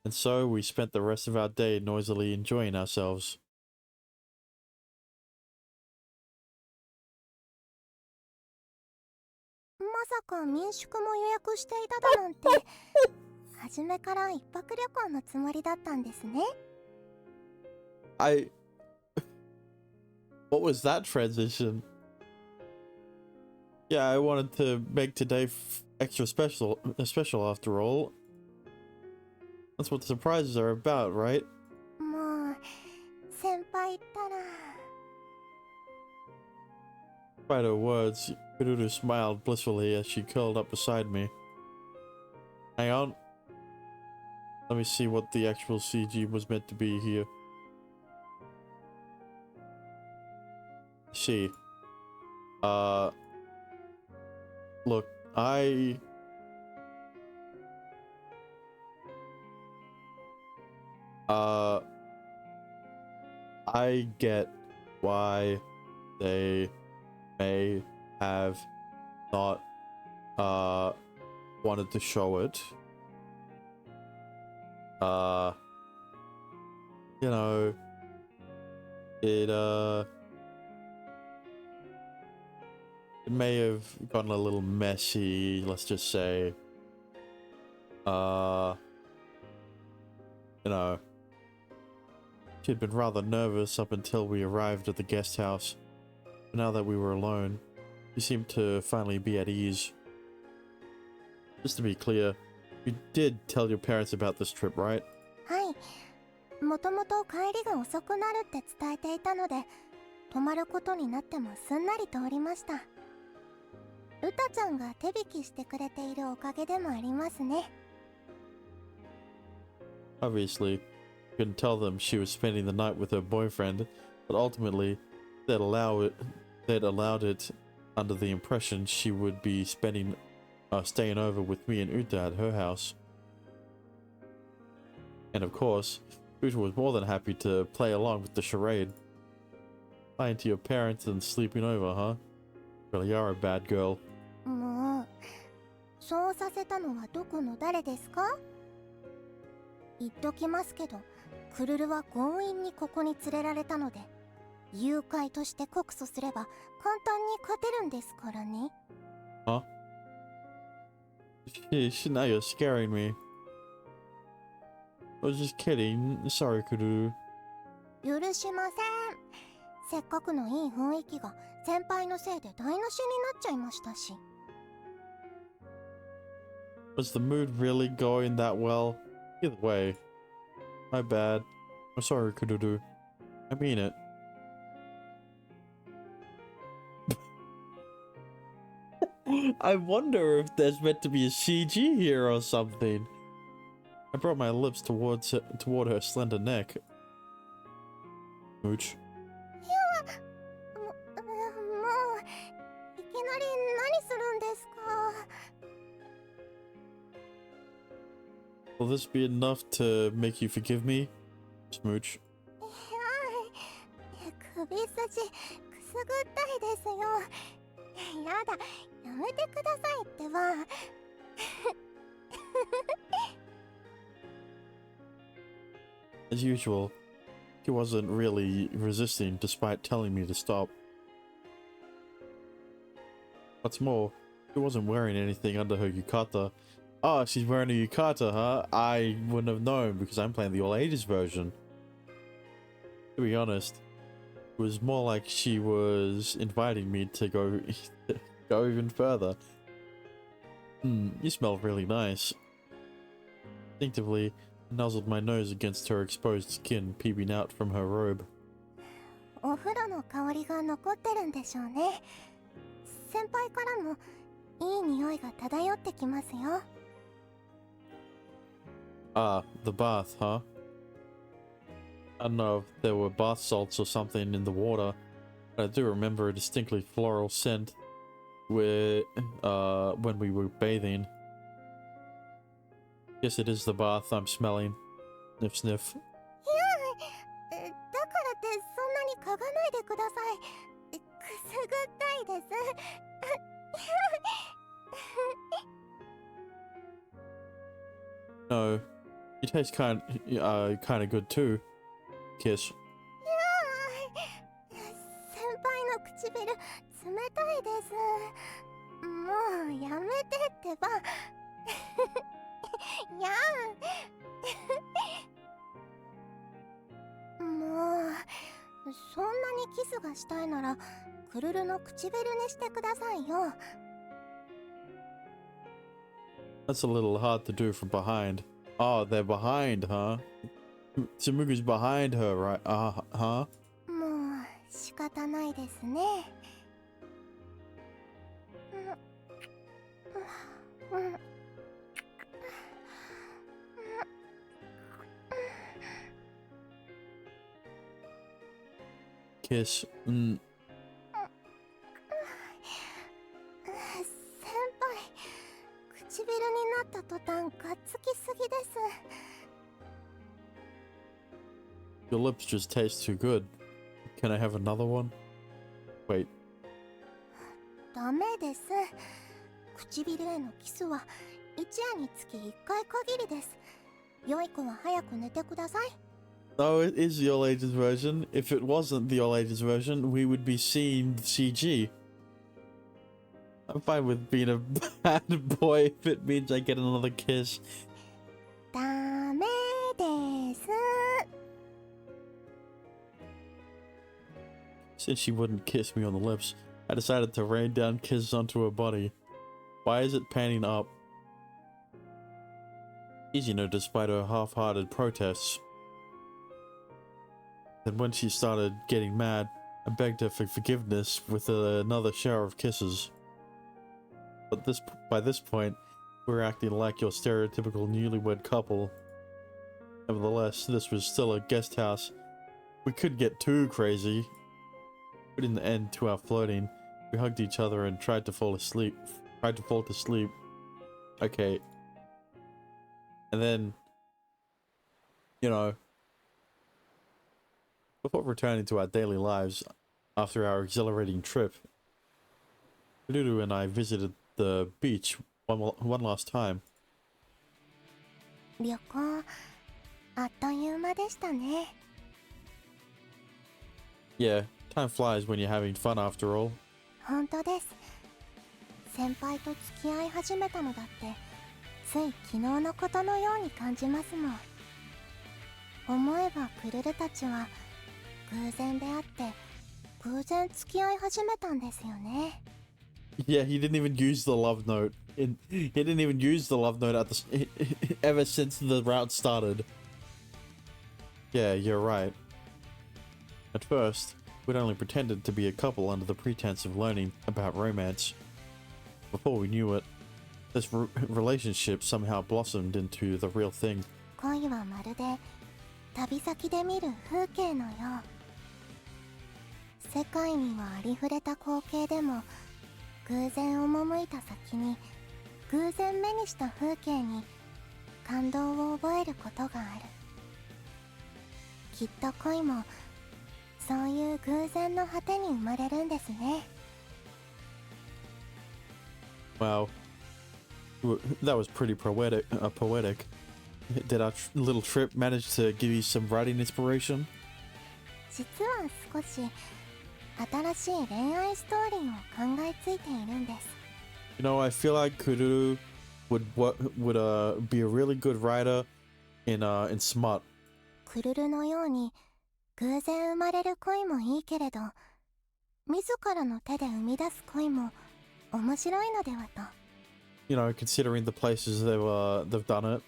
And so we spent the rest of our day noisily enjoying ourselves. まさか民宿も予約していただなんて初めから一泊旅行のつもりだったんですね。 What was that transition? Yeah, I wanted to make today extra special after all. That's what the surprises are about, right? もう先輩ったら。 Despite her words, Kururu smiled blissfully as she curled up beside me. Hang on. Let me see what the actual CG was meant to be here. See. Look, I get why they may have not wanted to show it. You know, it may have gotten a little messy, let's just say. You know, she'd been rather nervous up until we arrived at the guest house. But now that we were alone, she seemed to finally be at ease. Just to be clear, you did tell your parents about this trip, right? はい、もともと帰りが遅くなるって伝えていたので、泊まることになってもすんなり通りました。ウタちゃんが手引きしてくれているおかげでもありますね。Obviously, you couldn't tell them she was spending the night with her boyfriend, but ultimately, they'd allowed it under the impression she would be staying over with me and Uta at her house. And of course, Uta was more than happy to play along with the charade. Lying to your parents and sleeping over, huh? Really are a bad girl. もう、そうさせたのはどこの誰ですか？言っときますけど、クルルは強引にここに連れられたので、誘拐として告訴すれば簡単に勝てるんですからね。Huh? Now you're scaring me. I was just kidding. Sorry, Kuru. 許しません。せっかくのいい雰囲気が先輩のせいで台無しになっちゃいましたし。Was the mood really going that well? Either way. My bad. I'm sorry, Kururu. I mean it. I wonder if there's meant to be a CG here or something. I brought my lips toward her slender neck. Mooch. もう、いきなり何するんですか？ Will this be enough to make you forgive me? Smooch. 首筋くすぐったいですよ。やだ、やめてくださいってば。As usual, he wasn't really resisting despite telling me to stop. What's more, she wasn't wearing anything under her yukata. Oh, she's wearing a yukata, huh? I wouldn't have known because I'm playing the all ages version. To be honest, it was more like she was inviting me to go even further. You smell really nice. Instinctively, I nuzzled my nose against her exposed skin peeping out from her robe. お風呂の香りが残ってるんでしょうね。先輩からもいい匂いが漂ってきますよ。Ah, the bath, huh? I don't know if there were bath salts or something in the water, but I do remember a distinctly floral scent when we were bathing. Guess it is the bath I'm smelling. Sniff, sniff. だからってそんなに嗅がないでください。くすぐったいです。No, you taste kind of good too. Kiss. 先輩の唇冷たいです。もうやめてってば。やん。もうそんなにキスがしたいならクルルの唇にしてくださいよ。That's a little hard to do from behind. Oh, they're behind, huh? Tsumugi's behind her, right? Huh? もう仕方ないですね。Kiss. 先輩、唇になった途端がっつきすぎです。Your lips just taste too good. Can I have another one? Wait. ダメです。唇へのキスは一夜につき1回限りです。良い子は早く寝てください。No, it is the all ages version. If it wasn't the all ages version, we would be seeing CG. I'm fine with being a bad boy if it means I get another kiss. ダメです。Since she wouldn't kiss me on the lips, I decided to rain down kisses onto her body. Why is it panning up? Easy note despite her half-hearted protests. Then when she started getting mad, I begged her for forgiveness with another shower of kisses. But by this point, we were acting like your stereotypical newlywed couple. Nevertheless, this was still a guest house. We couldn't get too crazy. But in the end, to our flirting, we hugged each other and tried to fall to sleep. Okay. And then, you know, before returning to our daily lives after our exhilarating trip, Lulu and I visited the beach one last time. 旅行あっという間でしたね。 Yeah, time flies when you're having fun after all. 本当です。先輩と付き合い始めたのだってつい昨日のことのように感じますもん。思えばクルルたちは偶然出会って偶然付き合い始めたんですよね。 Yeah, he didn't even use the love note. He didn't even use the love note at the ever since the route started. Yeah, you're right. At first, we'd only pretended to be a couple under the pretense of learning about romance. Before we knew it, this relationship somehow blossomed into the real thing. 恋はまるで旅先で見る風景のよう。世界にはありふれた光景でも偶然赴いた先に偶然目にした風景に感動を覚えることがある。きっと恋もそういう偶然の果てに生まれるんですね。 Wow, that was pretty poetic. Did our little trip manage to give you some writing inspiration? 実は少し新しい恋愛ストーリーを考えついているんです。 You know, I feel like Kururu would be a really good writer in smut. クルルのように偶然生まれる恋もいいけれど、自らの手で生み出す恋も面白いのではと。 You know, considering the places they've done it,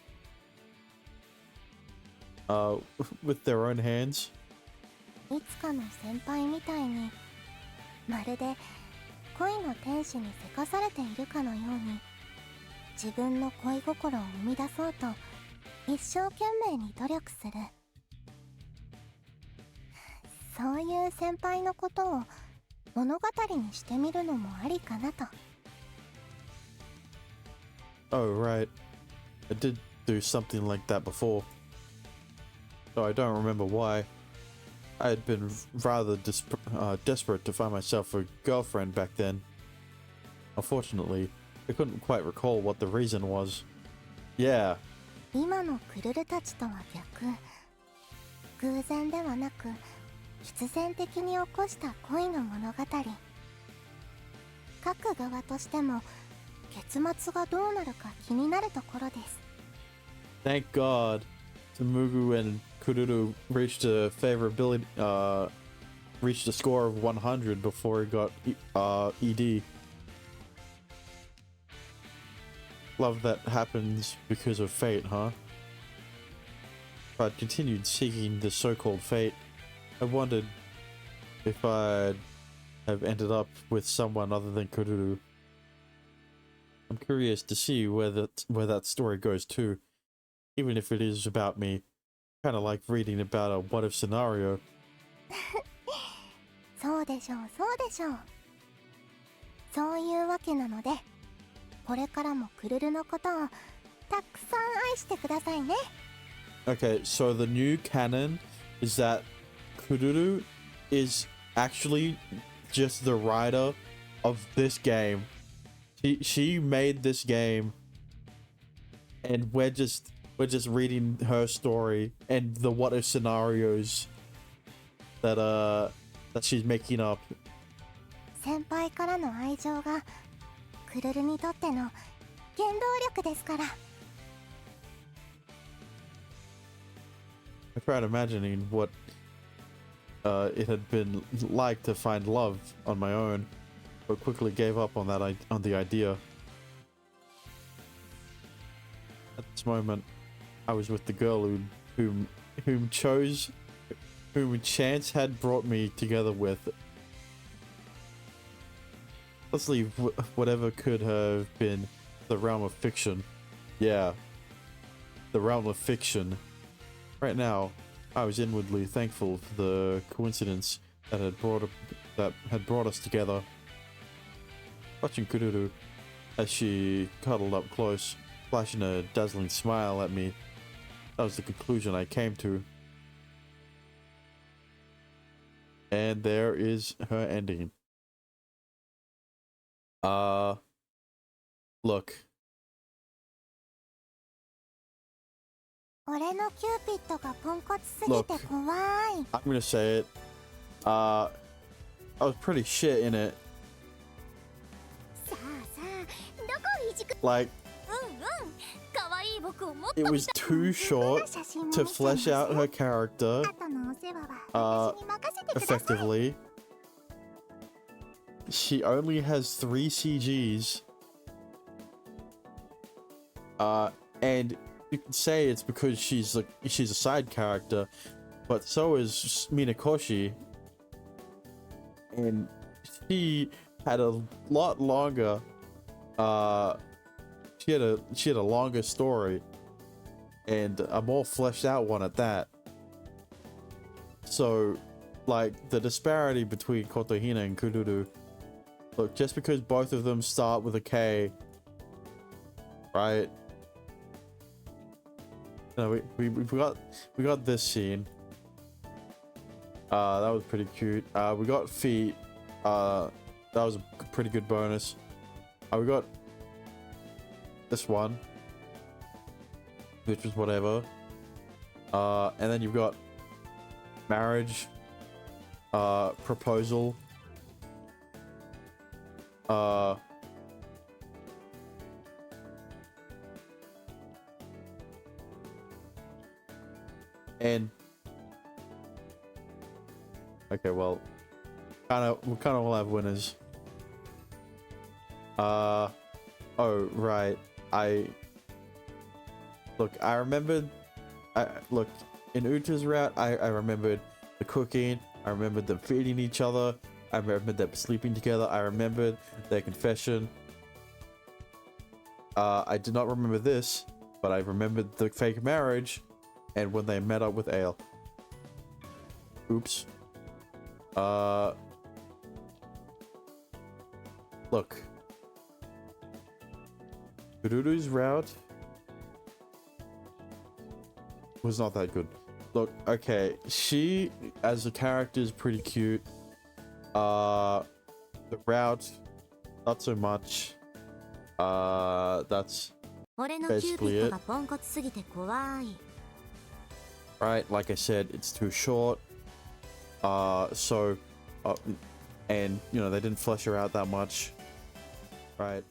with their own hands. いつかの先輩みたいにまるで恋の天使にせかされているかのように自分の恋心を生み出そうと一生懸命に努力する。そういう先輩のことを物語にしてみるのもありかなと。 Oh, right. I did do something like that before. Though I don't remember why. I had been rather desperate to find myself a girlfriend back then. Unfortunately, I couldn't quite recall what the reason was. Yeah. 今のクルルたちとは逆。偶然ではなく必然的に起こした恋の物語。各側としても結末がどうなるか気になるところです。 Thank God, Tumugu and Kururu reached a score of 100 before he got ED. Love that happens because of fate, huh? If I'd continued seeking the so-called fate, I wondered if I'd have ended up with someone other than Kururu. I'm curious to see where that story goes too, even if it is about me. Kind of like reading about a what-if scenario. そうでしょう、そうでしょう。そういうわけなので、これからもクルルのことをたくさん愛してくださいね。 Okay, so the new canon is that Kururu is actually just the writer of this game. She made this game, and we're just reading her story and the what if scenarios that she's making up. 先輩からの愛情がクルルにとっての原動力ですから。 I tried imagining what it had been like to find love on my own, but quickly gave up on the idea. At this moment, I was with the girl whom chose whom chance had brought me together with. Let's leave whatever could have been the realm of fiction. Yeah, the realm of fiction. Right now, I was inwardly thankful for the coincidence that had brought us together. Watching Kururu as she cuddled up close, flashing a dazzling smile at me, that was the conclusion I came to. And there is her ending. Look. 俺のキューピッドがポンコツすぎ Look, て怖い。 I'm gonna say it. I was pretty shit in it. さあさあ、どこをいじく。 Like, 可愛い僕をもっと it was too short to flesh out her character 後のお世話は私に任せてください。 effectively. She only has 3 CGs. And you can say it's because she's a side character, but so is Minakoshi. And she had a lot longer she had a longer story and a more fleshed out one at that. So like the disparity between Kotohina and Kururu, look, just because both of them start with a K, right? No, we got this scene. That was pretty cute. We got feet. That was a pretty good bonus. We got this one, which was whatever. And then you've got marriage, proposal, and okay, well, we kind of all have winners. Oh right, I remembered. Look, in Uta's route, I remembered the cooking. I remembered them feeding each other. I remembered them sleeping together. I remembered their confession. I did not remember this, but I remembered the fake marriage and when they met up with Ale. Oops. Look. Kururu's route was not that good. Look, okay, she as a character is pretty cute. The route, not so much. That's basically it. Right, like I said, it's too short. And you know, they didn't flesh her out that much. Right.